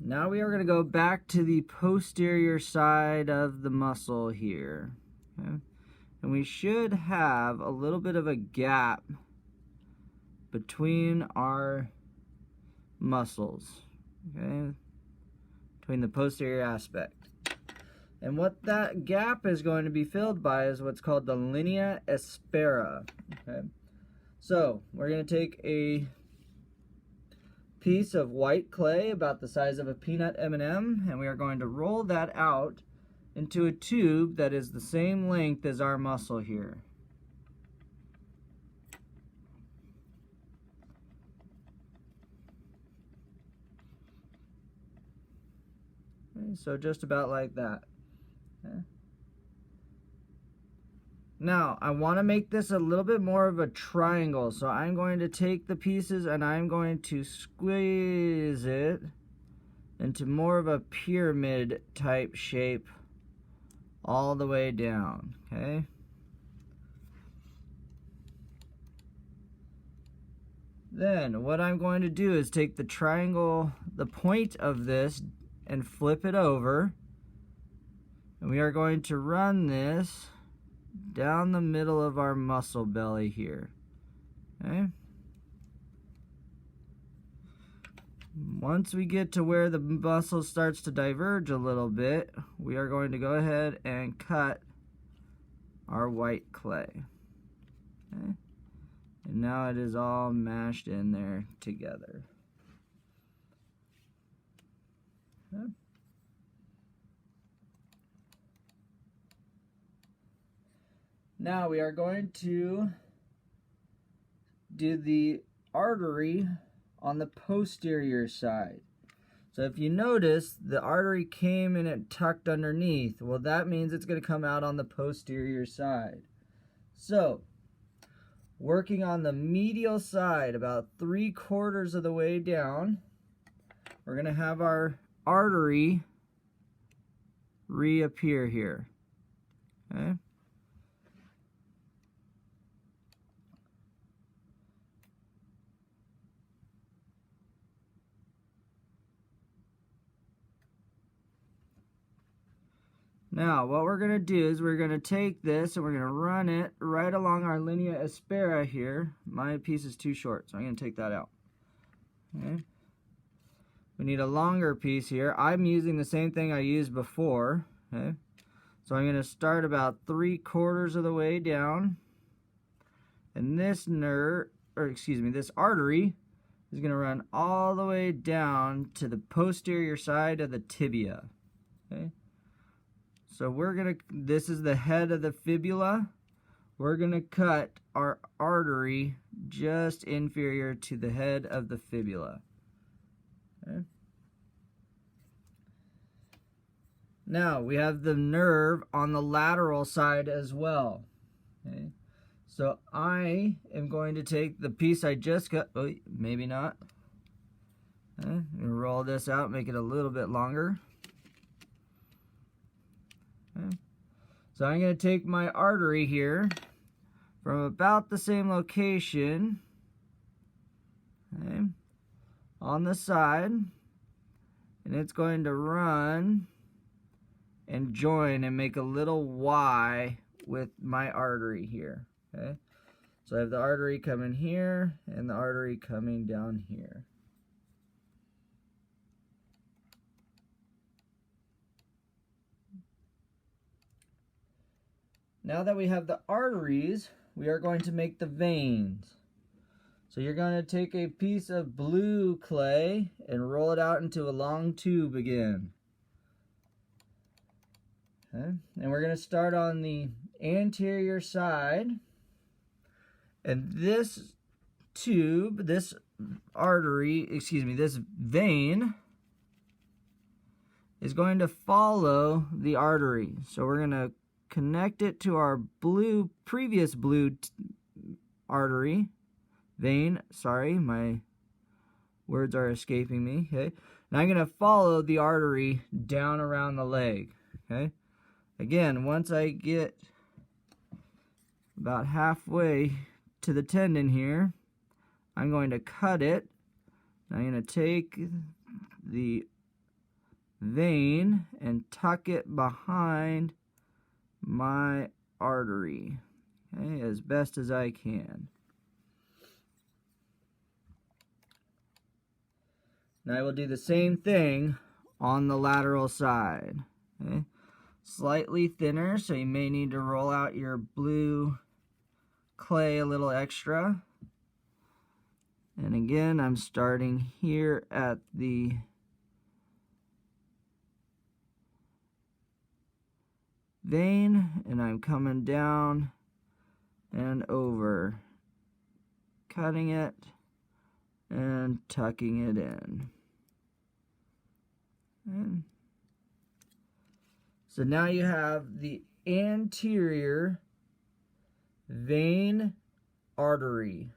Now we are going to go back to the posterior side of the muscle here. Okay? And we should have a little bit of a gap between our muscles, okay? Between the posterior aspect. And what that gap is going to be filled by is what's called the linea aspera. Okay? So we're going to take a piece of white clay about the size of a peanut M&M, and we are going to roll that out into a tube that is the same length as our muscle here. Okay, so just about like that. Okay. Now, I want to make this a little bit more of a triangle, so I'm going to take the pieces and I'm going to squeeze it into more of a pyramid type shape all the way down, okay? Then what I'm going to do is take the triangle, the point of this, and flip it over, and we are going to run this down the middle of our muscle belly here, okay? Once we get to where the muscle starts to diverge a little bit, we are going to go ahead and cut our white clay, okay? And now it is all mashed in there together. Okay. Now we are going to do the artery on the posterior side. So if you notice, the artery came and it tucked underneath. Well, that means it's going to come out on the posterior side. So, working on the medial side about 3/4 of the way down, we're going to have our artery reappear here. Okay? Now, what we're going to do is we're going to take this and we're going to run it right along our linea aspera here. My piece is too short, so I'm going to take that out. Okay. We need a longer piece here. I'm using the same thing I used before. Okay. So I'm going to start about 3/4 of the way down. And this this artery is going to run all the way down to the posterior side of the tibia. Okay. So this is the head of the fibula. We're going to cut our artery just inferior to the head of the fibula. Okay. Now, we have the nerve on the lateral side as well. Okay. So I am going to take the piece I just cut, oh, maybe not. Okay. Roll this out, make it a little bit longer. Okay. So I'm going to take my artery here from about the same location, okay, on the side, and it's going to run and join and make a little Y with my artery here. Okay. So I have the artery coming here and the artery coming down here. Now that we have the arteries, we are going to make the veins. So you're going to take a piece of blue clay and roll it out into a long tube again. Okay. And we're going to start on the anterior side. And this tube, this vein is going to follow the artery. So we're going to connect it to our previous blue vein. Sorry, my words are escaping me. Okay, and I'm going to follow the artery down around the leg. Okay, again, once I get about halfway to the tendon here, I'm going to cut it. I'm going to take the vein and tuck it behind my artery, okay, as best as I can. Now I will do the same thing on the lateral side. Okay? Slightly thinner, so you may need to roll out your blue clay a little extra. And again, I'm starting here at the vein, and I'm coming down and over, cutting it and tucking it in. And so now you have the anterior vein artery.